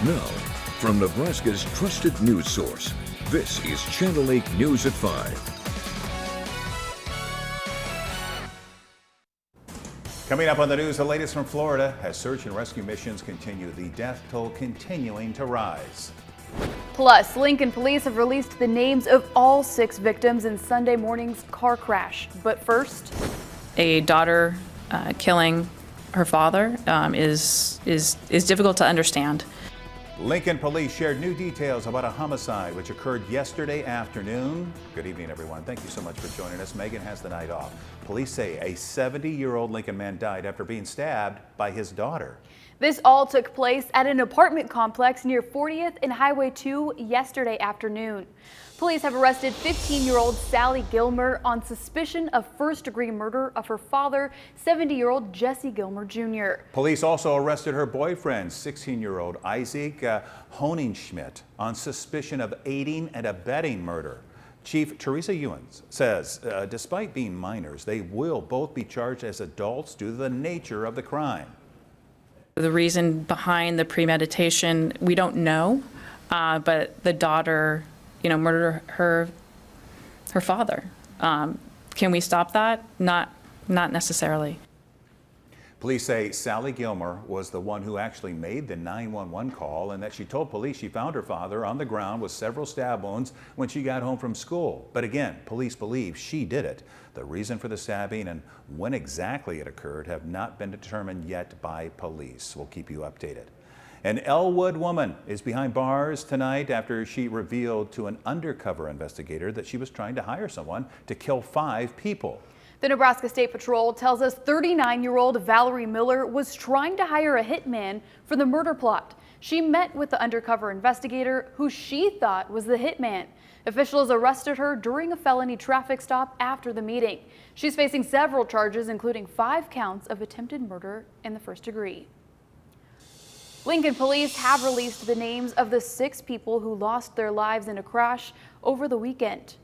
Now, from Nebraska's trusted news source, this is Channel 8 News at 5. Coming up on the news, the latest from Florida as search and rescue missions continue, the death toll continuing to rise. Plus, Lincoln police have released the names of all 6 victims in Sunday morning's car crash. But first, a daughter killing her father is difficult to understand. Lincoln police shared new details about a homicide which occurred yesterday afternoon. Good evening, everyone. Thank you so much for joining us. Megan has the night off. Police say a 70-year-old Lincoln man died after being stabbed by his daughter. this all took place at an apartment complex near 40th and Highway 2 yesterday afternoon. Police have arrested 15-year-old Sally Gilmer on suspicion of first-degree murder of her father, 70-year-old Jesse Gilmer Jr. Police also arrested her boyfriend, 16-year-old Isaac Honingschmidt, on suspicion of aiding and abetting murder. Chief Teresa Ewens says despite being minors, they will both be charged as adults due to the nature of the crime. The reason behind the premeditation, we don't know, but the daughter, murdered her father. Can we stop that? Not necessarily. Police say Sally Gilmer was the one who actually made the 911 call and that she told police she found her father on the ground with several stab wounds when she got home from school. But again, police believe she did it. The reason for the stabbing and when exactly it occurred have not been determined yet by police. We'll keep you updated. An Elwood woman is behind bars tonight after she revealed to an undercover investigator that she was trying to hire someone to kill 5 people. The Nebraska State Patrol tells us 39-year-old Valerie Miller was trying to hire a hitman for the murder plot. She met with the undercover investigator who she thought was the hitman. Officials arrested her during a felony traffic stop after the meeting. She's facing several charges, including 5 counts of attempted murder in the first degree. Lincoln police have released the names of the 6 people who lost their lives in a crash over the weekend.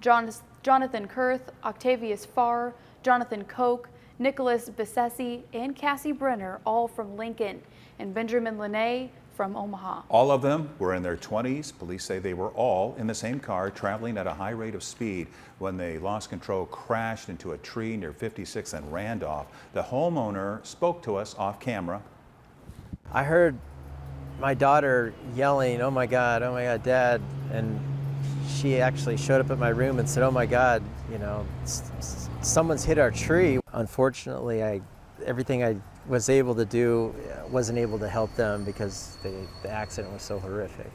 Jonathan Kurth, Octavius Farr, Jonathan Koch, Nicholas Bissesi, and Cassie Brenner, all from Lincoln, and Benjamin Lene from Omaha. All of them were in their 20s. Police say they were all in the same car traveling at a high rate of speed when they lost control, crashed into a tree near 56th and Randolph. The homeowner spoke to us off camera. I heard my daughter yelling, oh my God, Dad," and she actually showed up at my room and said, "Oh my God, someone's hit our tree." Unfortunately, everything I was able to do wasn't able to help them because the accident was so horrific.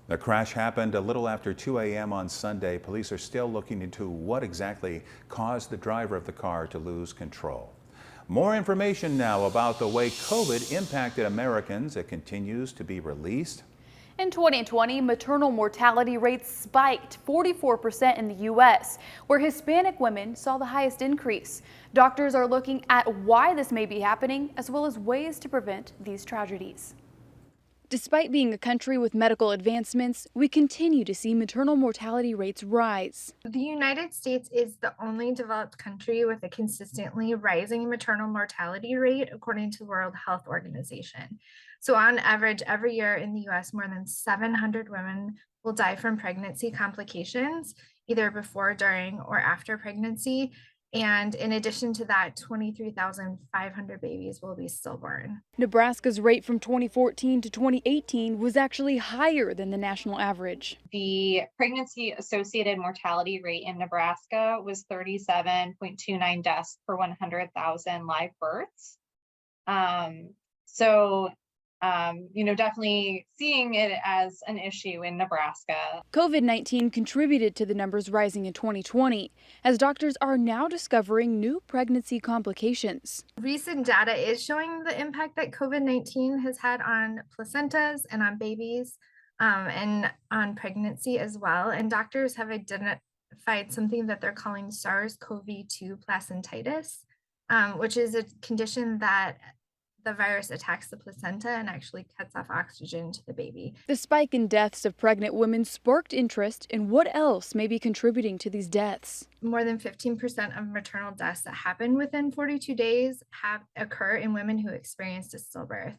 The crash happened a little after 2 a.m. on Sunday. Police are still looking into what exactly caused the driver of the car to lose control. More information now about the way COVID impacted Americans. It continues to be released. In 2020, maternal mortality rates spiked 44% in the U.S., where Hispanic women saw the highest increase. Doctors are looking at why this may be happening, as well as ways to prevent these tragedies. Despite being a country with medical advancements, we continue to see maternal mortality rates rise. The United States is the only developed country with a consistently rising maternal mortality rate, according to the World Health Organization. So on average, every year in the US, more than 700 women will die from pregnancy complications, either before, during, or after pregnancy. And in addition to that, 23,500 babies will be stillborn. Nebraska's rate from 2014 to 2018 was actually higher than the national average. The pregnancy-associated mortality rate in Nebraska was 37.29 deaths per 100,000 live births. Definitely seeing it as an issue in Nebraska. COVID-19 contributed to the numbers rising in 2020, as doctors are now discovering new pregnancy complications. Recent data is showing the impact that COVID-19 has had on placentas and on babies and on pregnancy as well. And doctors have identified something that they're calling SARS-CoV-2 placentitis, which is a condition that the virus attacks the placenta and actually cuts off oxygen to the baby. The spike in deaths of pregnant women sparked interest in what else may be contributing to these deaths. More than 15% of maternal deaths that happen within 42 days occur in women who experienced a stillbirth.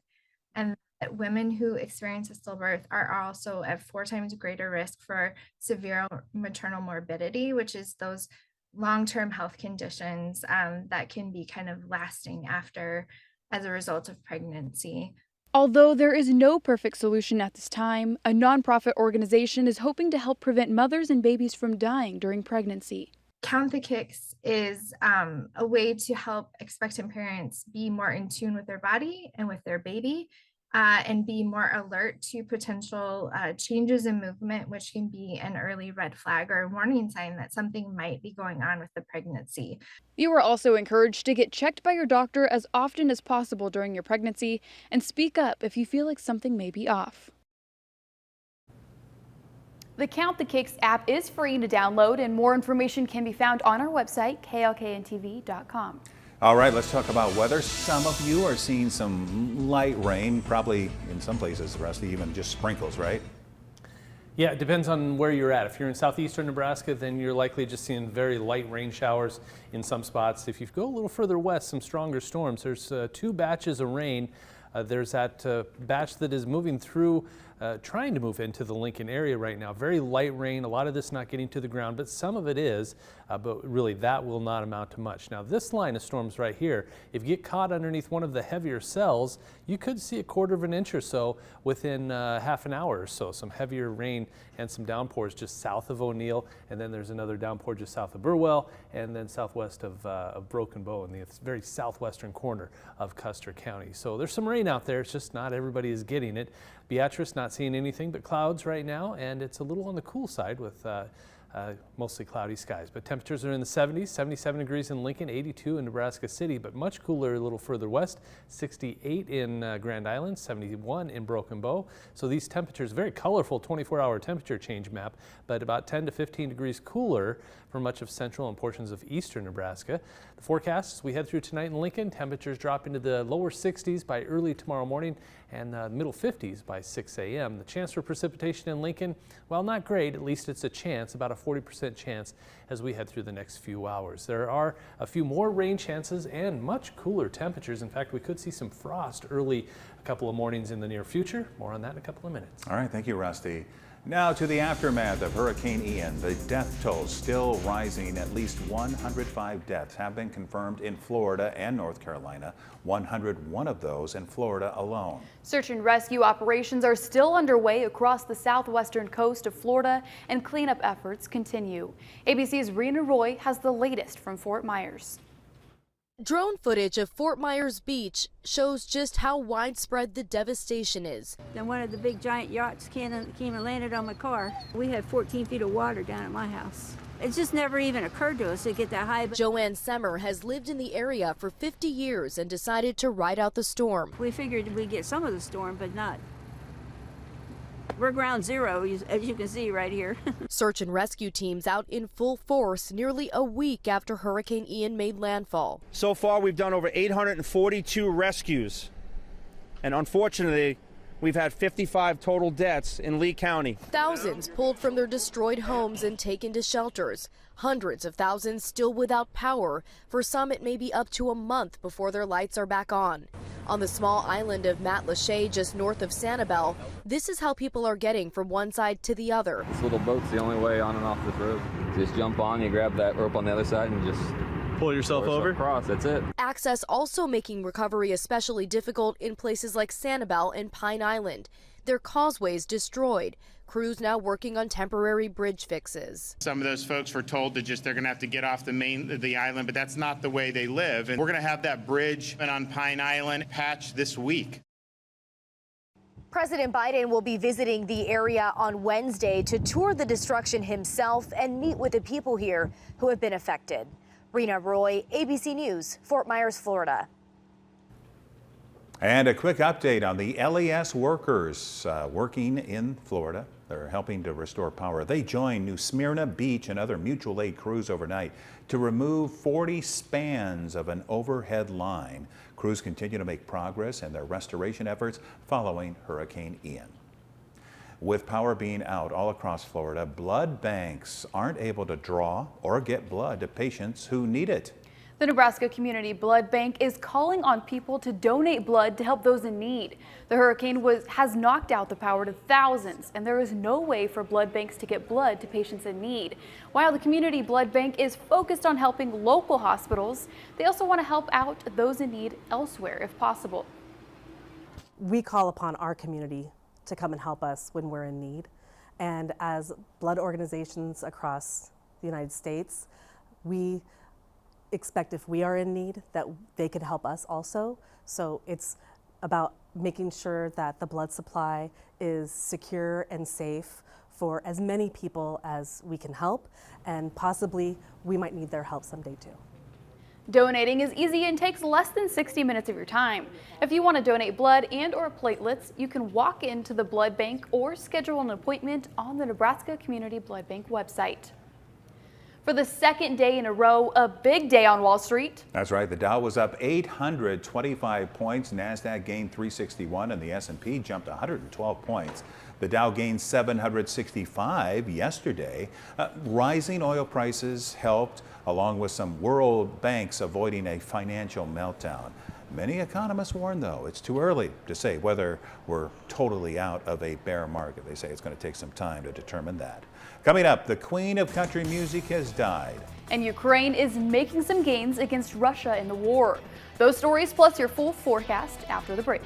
And that women who experience a stillbirth are also at 4 times greater risk for severe maternal morbidity, which is those long-term health conditions that can be kind of lasting after as a result of pregnancy. Although there is no perfect solution at this time, a nonprofit organization is hoping to help prevent mothers and babies from dying during pregnancy. Count the Kicks is a way to help expectant parents be more in tune with their body and with their baby, and be more alert to potential changes in movement, which can be an early red flag or a warning sign that something might be going on with the pregnancy. You are also encouraged to get checked by your doctor as often as possible during your pregnancy and speak up if you feel like something may be off. The Count the Kicks app is free to download, and more information can be found on our website, klkntv.com. All right, let's talk about weather. Some of you are seeing some light rain, probably in some places, Rusty, even just sprinkles, right? Yeah, it depends on where you're at. If you're in southeastern Nebraska, then you're likely just seeing very light rain showers in some spots. If you go a little further west, some stronger storms. There's 2 batches of rain. There's that batch that is moving through, trying to move into the Lincoln area right now. Very light rain, a lot of this not getting to the ground, but some of it is, but really that will not amount to much. Now this line of storms right here, if you get caught underneath one of the heavier cells, you could see 1/4 of an inch or so within half an hour or so. Some heavier rain and some downpours just south of O'Neill, and then there's another downpour just south of Burwell, and then southwest of Broken Bow in the very southwestern corner of Custer County. So there's some rain out there, it's just not everybody is getting it. Beatrice not seeing anything but clouds right now, and it's a little on the cool side with mostly cloudy skies. But temperatures are in the 70s, 77 degrees in Lincoln, 82 in Nebraska City, but much cooler a little further west, 68 in Grand Island, 71 in Broken Bow. So these temperatures, very colorful 24-hour temperature change map, but about 10 to 15 degrees cooler for much of central and portions of eastern Nebraska. The forecast as we head through tonight in Lincoln, temperatures drop into the lower 60s by early tomorrow morning and middle 50s by 6 a.m. The chance for precipitation in Lincoln, well, not great, at least it's a chance, about a 40% chance as we head through the next few hours. There are a few more rain chances and much cooler temperatures. In fact, we could see some frost early a couple of mornings in the near future. More on that in a couple of minutes. All right, thank you, Rusty. Now to the aftermath of Hurricane Ian. The death toll still rising. At least 105 deaths have been confirmed in Florida and North Carolina, 101 of those in Florida alone. Search and rescue operations are still underway across the southwestern coast of Florida, and cleanup efforts continue. ABC's Rena Roy has the latest from Fort Myers. Drone footage of Fort Myers Beach shows just how widespread the devastation is. Then one of the big giant yachts came and landed on my car. We had 14 feet of water down at my house. It just never even occurred to us to get that high. Joanne Semmer has lived in the area for 50 years and decided to ride out the storm. We figured we'd get some of the storm, but not. We're ground zero, as you can see right here. Search and rescue teams out in full force nearly a week after Hurricane Ian made landfall. So far, we've done over 842 rescues, and unfortunately, we've had 55 total deaths in Lee County. Thousands pulled from their destroyed homes and taken to shelters. Hundreds of thousands still without power. For some, it may be up to a month before their lights are back on. On the small island of Matlacha, just north of Sanibel, this is how people are getting from one side to the other. This little boat's the only way on and off this road. Just jump on, you grab that rope on the other side and just pull yourself over across. That's it. Access also making recovery especially difficult in places like Sanibel and Pine Island. Their causeways destroyed. Crews now working on temporary bridge fixes. Some of those folks were told that they're going to have to get off the island, but that's not the way they live. And we're going to have that bridge on Pine Island patched this week. President Biden will be visiting the area on Wednesday to tour the destruction himself and meet with the people here who have been affected. Rena Roy, ABC News, Fort Myers, Florida. And a quick update on the LES workers working in Florida. They're helping to restore power. They joined New Smyrna Beach and other mutual aid crews overnight to remove 40 spans of an overhead line. Crews continue to make progress in their restoration efforts following Hurricane Ian. With power being out all across Florida, blood banks aren't able to draw or get blood to patients who need it. The Nebraska Community Blood Bank is calling on people to donate blood to help those in need. The hurricane has knocked out the power to thousands, and there is no way for blood banks to get blood to patients in need. While the Community Blood Bank is focused on helping local hospitals, they also want to help out those in need elsewhere if possible. We call upon our community to come and help us when we're in need. And as blood organizations across the United States, we expect if we are in need that they could help us also. So it's about making sure that the blood supply is secure and safe for as many people as we can help, and possibly we might need their help someday too. Donating is easy and takes less than 60 minutes of your time. If you want to donate blood and or platelets, you can walk into the blood bank or schedule an appointment on the Nebraska Community Blood Bank website. For the second day in a row, a big day on Wall Street. That's right. The Dow was up 825 points. NASDAQ gained 361 and the S&P jumped 112 points. The Dow gained 765 yesterday. Rising oil prices helped, along with some world banks avoiding a financial meltdown. Many economists warn, though, it's too early to say whether we're totally out of a bear market. They say it's going to take some time to determine that. Coming up, the queen of country music has died. And Ukraine is making some gains against Russia in the war. Those stories plus your full forecast after the break.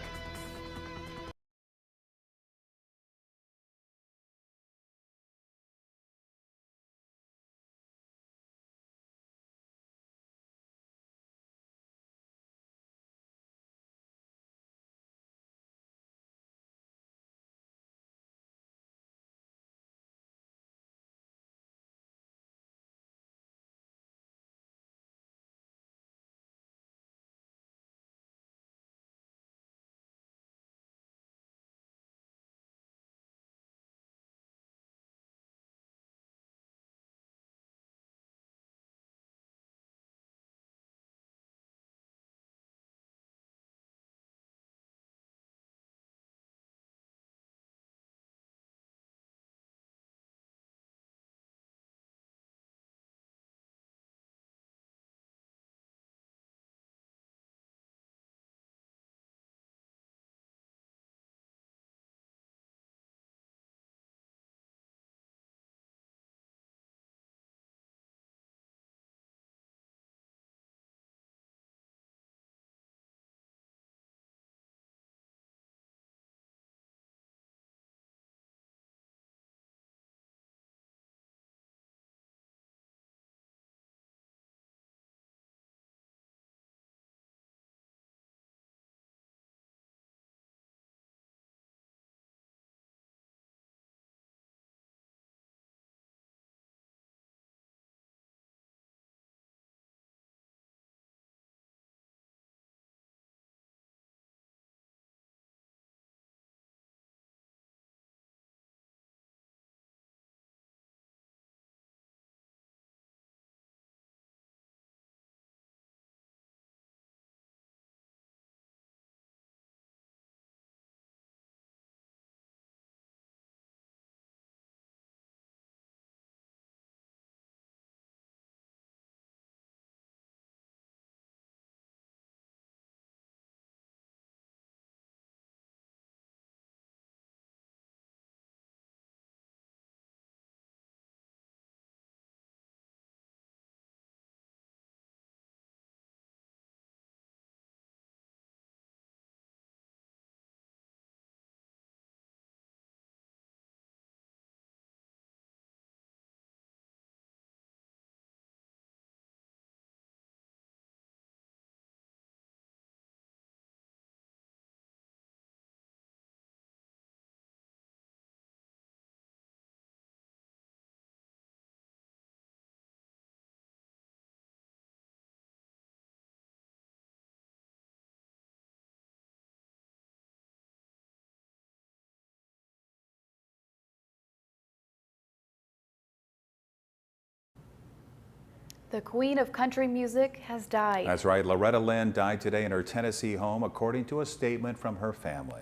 The queen of country music has died. That's right. Loretta Lynn died today in her Tennessee home, according to a statement from her family.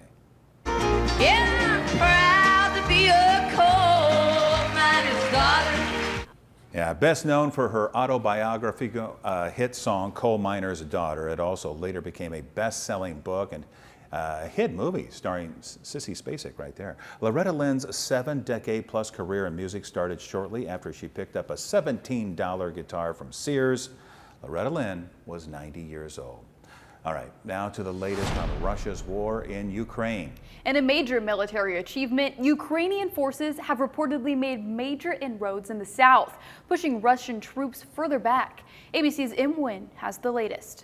Yeah, I'm proud to be a coal miner's daughter. Yeah, best known for her autobiographical hit song, Coal Miner's Daughter. It also later became a best-selling book and hit movie starring Sissy Spacek right there. Loretta Lynn's 7-decade-plus career in music started shortly after she picked up a $17 guitar from Sears. Loretta Lynn was 90 years old. All right, now to the latest on Russia's war in Ukraine. In a major military achievement, Ukrainian forces have reportedly made major inroads in the south, pushing Russian troops further back. ABC's Im Nguyen has the latest.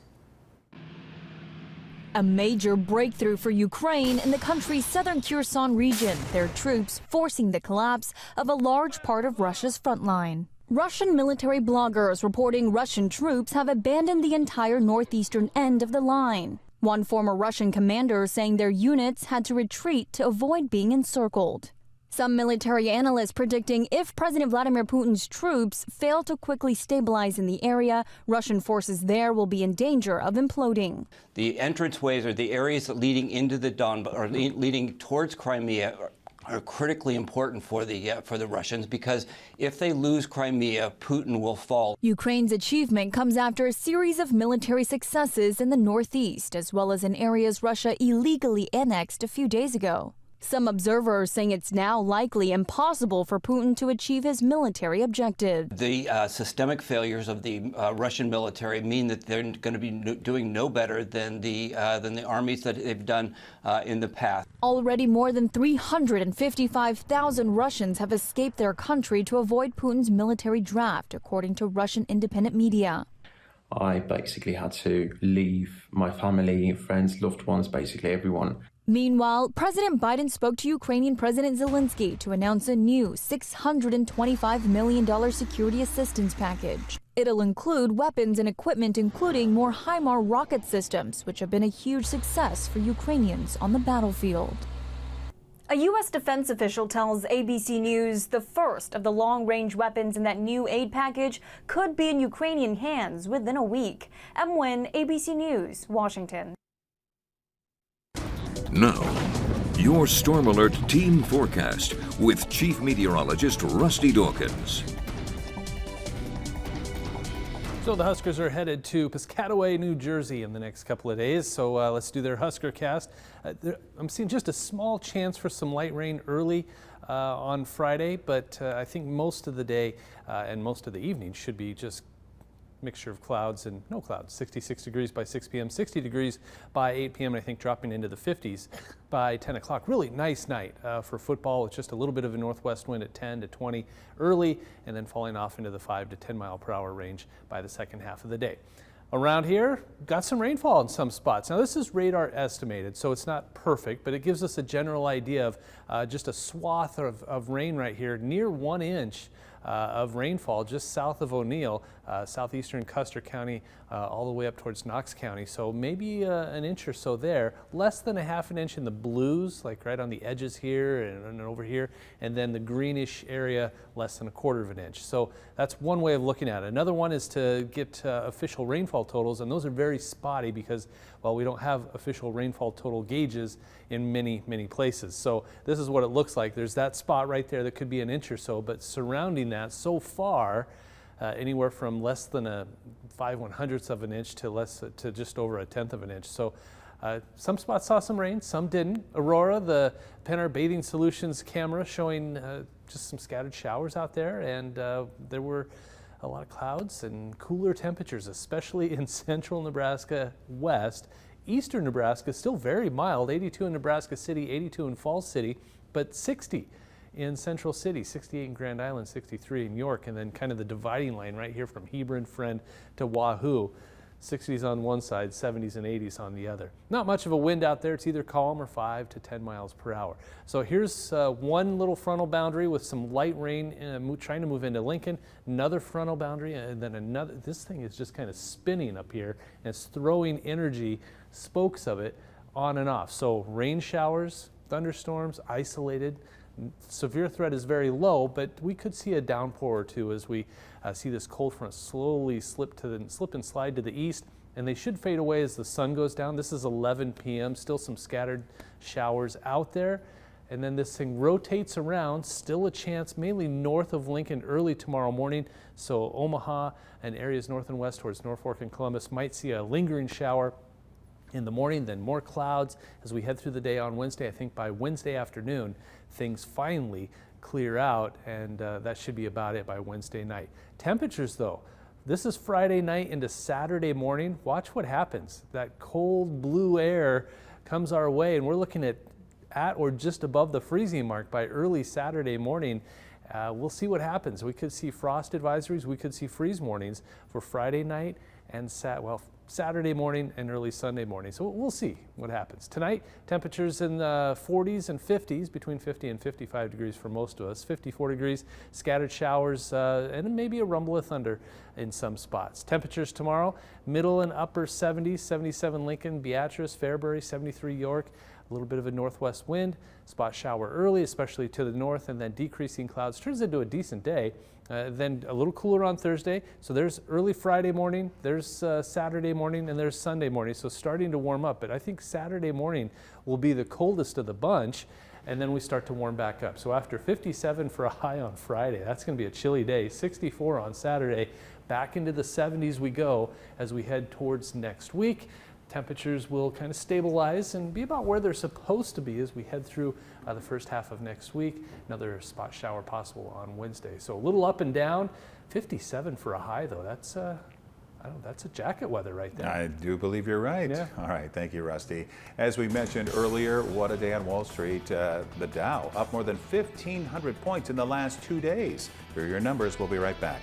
A major breakthrough for Ukraine in the country's southern Kherson region, their troops forcing the collapse of a large part of Russia's front line. Russian military bloggers reporting Russian troops have abandoned the entire northeastern end of the line. One former Russian commander saying their units had to retreat to avoid being encircled. Some military analysts predicting if President Vladimir Putin's troops fail to quickly stabilize in the area, Russian forces there will be in danger of imploding. The entranceways or the areas leading into the Donbas or leading towards Crimea are critically important for the Russians, because if they lose Crimea, Putin will fall. Ukraine's achievement comes after a series of military successes in the northeast, as well as in areas Russia illegally annexed a few days ago. Some observers saying it's now likely impossible for Putin to achieve his military objective. The systemic failures of the Russian military mean that they're going to be doing no better than the armies that they've done in the past. Already more than 355,000 Russians have escaped their country to avoid Putin's military draft, according to Russian independent media. I basically had to leave my family, friends, loved ones, basically everyone. Meanwhile, President Biden spoke to Ukrainian President Zelensky to announce a new $625 million security assistance package. It'll include weapons and equipment, including more HIMARS rocket systems, which have been a huge success for Ukrainians on the battlefield. A U.S. defense official tells ABC News the first of the long-range weapons in that new aid package could be in Ukrainian hands within a week. Im Nguyen, ABC News, Washington. Now, your Storm Alert team forecast with Chief Meteorologist Rusty Dawkins. So the Huskers are headed to Piscataway, New Jersey in the next couple of days. So let's do their Husker cast. I'm seeing just a small chance for some light rain early on Friday, but I think most of the day and most of the evening should be just mixture of clouds and no clouds. 66 degrees by 6 p.m., 60 degrees by 8 p.m., and I think dropping into the 50s by 10 o'clock. Really nice night for football with just a little bit of a northwest wind at 10 to 20 early, and then falling off into the 5 to 10 mile per hour range by the second half of the day. Around here, got some rainfall in some spots. Now this is radar estimated, so it's not perfect, but it gives us a general idea of just a swath of rain right here, near 1 inch of rainfall just south of O'Neill, southeastern Custer County, all the way up towards Knox County. So maybe an inch or so there, less than a half an inch in the blues, like right on the edges here and over here, and then the greenish area, less than a quarter of an inch. So that's one way of looking at it. Another one is to get official rainfall totals, and those are very spotty because, well, we don't have official rainfall total gauges in many places. So this is what it looks like. There's that spot right there that could be an inch or so, but surrounding that so far, anywhere from less than a 5/100ths of an inch to just over a 1/10 of an inch. So some spots saw some rain, some didn't. Aurora, the Pennar Bathing Solutions camera showing just some scattered showers out there, and there were a lot of clouds and cooler temperatures, especially in central Nebraska west. Eastern Nebraska still very mild, 82 in Nebraska City, 82 in Falls City, but 60 in Central City, 68 in Grand Island, 63 in York, and then kind of the dividing line right here from Hebron, Friend to Wahoo. 60s on one side, 70s and 80s on the other. Not much of a wind out there. It's either calm or 5 to 10 miles per hour. So here's one little frontal boundary with some light rain trying to move into Lincoln. Another frontal boundary, and then another. This thing is just kind of spinning up here, and it's throwing energy, spokes of it, on and off. So rain showers, thunderstorms, isolated. Severe threat is very low, but we could see a downpour or two as we see this cold front slowly slip and slide to the east, and they should fade away as the sun goes down. This is 11 p.m. Still some scattered showers out there. and then this thing rotates around, still a chance mainly north of Lincoln early tomorrow morning. So Omaha and areas north and west towards Norfolk and Columbus might see a lingering shower in the morning, then more clouds as we head through the day on Wednesday. I think by Wednesday afternoon, things finally clear out, and that should be about it by Wednesday night. Temperatures though, this is Friday night into Saturday morning. Watch what happens. That cold blue air comes our way, and we're looking at or just above the freezing mark by early Saturday morning. We'll see what happens. We could see frost advisories. We could see freeze warnings for Friday night and Saturday morning and early Sunday morning. So we'll see what happens. Tonight, temperatures in the 40s and 50s, between 50 and 55 degrees for most of us. 54 degrees, scattered showers, and maybe a rumble of thunder in some spots. Temperatures tomorrow, middle and upper 70s, 77 Lincoln, Beatrice, Fairbury, 73 York. A little bit of a northwest wind, spot shower early, especially to the north, and then decreasing clouds. Turns into a decent day. Then a little cooler on Thursday. So there's early Friday morning, there's Saturday morning, and there's Sunday morning. So starting to warm up, but I think Saturday morning will be the coldest of the bunch, and then we start to warm back up. So after 57 for a high on Friday, that's going to be a chilly day. 64 on Saturday, back into the 70s we go as we head towards next week. Temperatures will kind of stabilize and be about where they're supposed to be as we head through the first half of next week. Another spot shower possible on Wednesday. So a little up and down. 57 for a high though. That's that's a jacket weather right there. I do believe you're right. Yeah. All right, thank you, Rusty. As we mentioned earlier, what a day on Wall Street. The Dow up more than 1,500 points in the last 2 days. Here are your numbers. We'll be right back.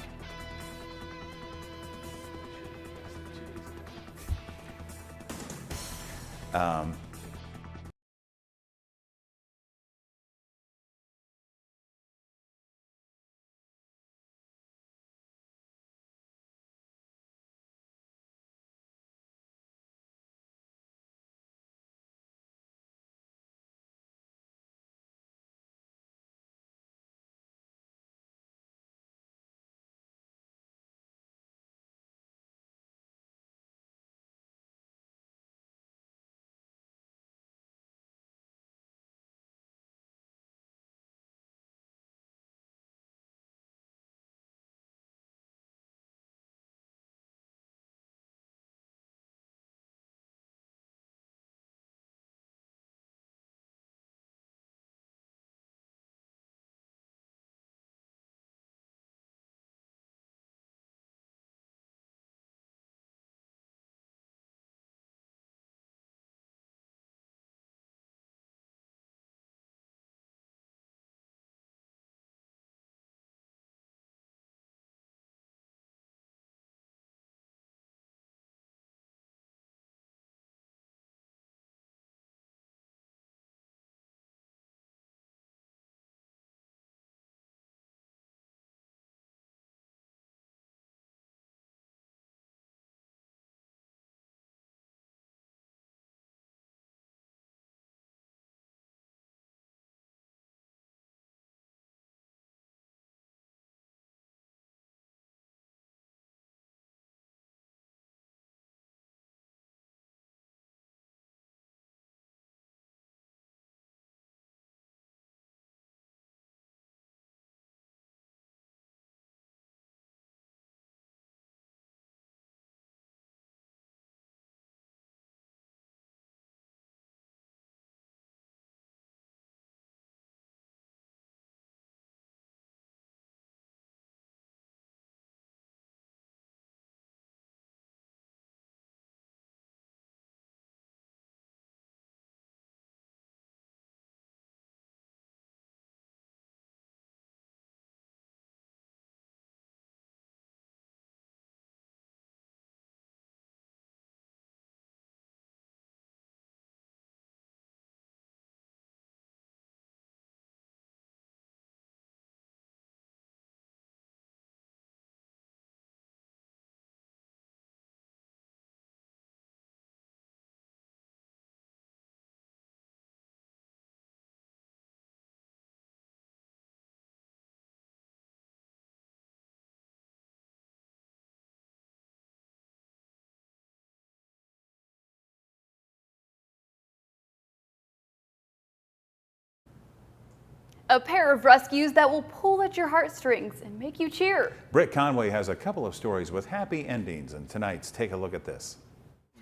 A pair of rescues that will pull at your heartstrings and make you cheer. Britt Conway has a couple of stories with happy endings, and tonight's Take a Look at This.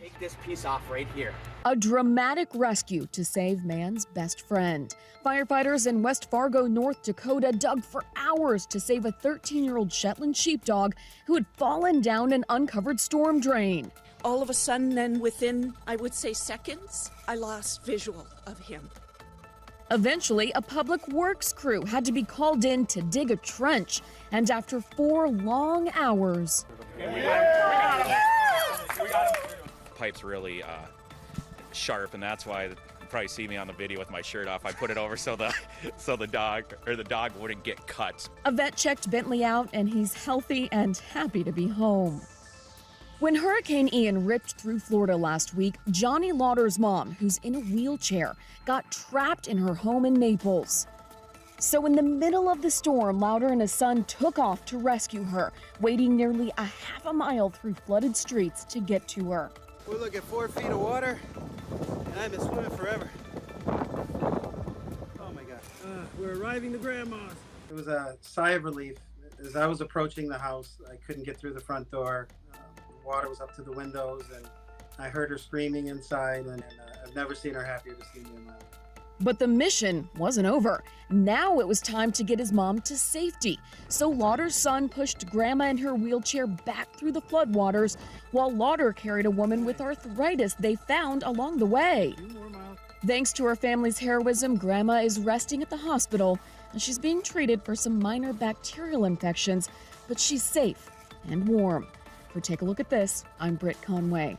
Take this piece off right here. A dramatic rescue to save man's best friend. Firefighters in West Fargo, North Dakota dug for hours to save a 13-year-old Shetland sheepdog who had fallen down an uncovered storm drain. All of a sudden, then within, I would say seconds, I lost visual of him. Eventually, a public works crew had to be called in to dig a trench, and after 4 long hours, pipe's really sharp, and that's why you probably see me on the video with my shirt off. I put it over so the dog wouldn't get cut. A vet checked Bentley out, and he's healthy and happy to be home. When Hurricane Ian ripped through Florida last week, Johnny Lauder's mom, who's in a wheelchair, got trapped in her home in Naples. So in the middle of the storm, Lauder and his son took off to rescue her, wading nearly a half a mile through flooded streets to get to her. We look at 4 feet of water, and I've been swimming forever. Oh my God. We're arriving to Grandma's. It was a sigh of relief. As I was approaching the house, I couldn't get through the front door. The water was up to the windows, and I heard her screaming inside, and I've never seen her happier to see me in my life. But the mission wasn't over. Now it was time to get his mom to safety. So Lauder's son pushed Grandma in her wheelchair back through the floodwaters, while Lauder carried a woman with arthritis they found along the way. Thanks to her family's heroism, Grandma is resting at the hospital, and she's being treated for some minor bacterial infections, but she's safe and warm. For Take a Look at This, I'm Britt Conway.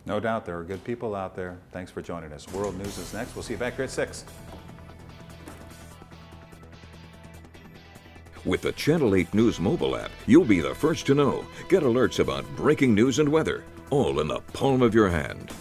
No doubt there are good people out there. Thanks for joining us. World News is next. We'll see you back here at 6. With the Channel 8 News mobile app, you'll be the first to know. Get alerts about breaking news and weather, all in the palm of your hand.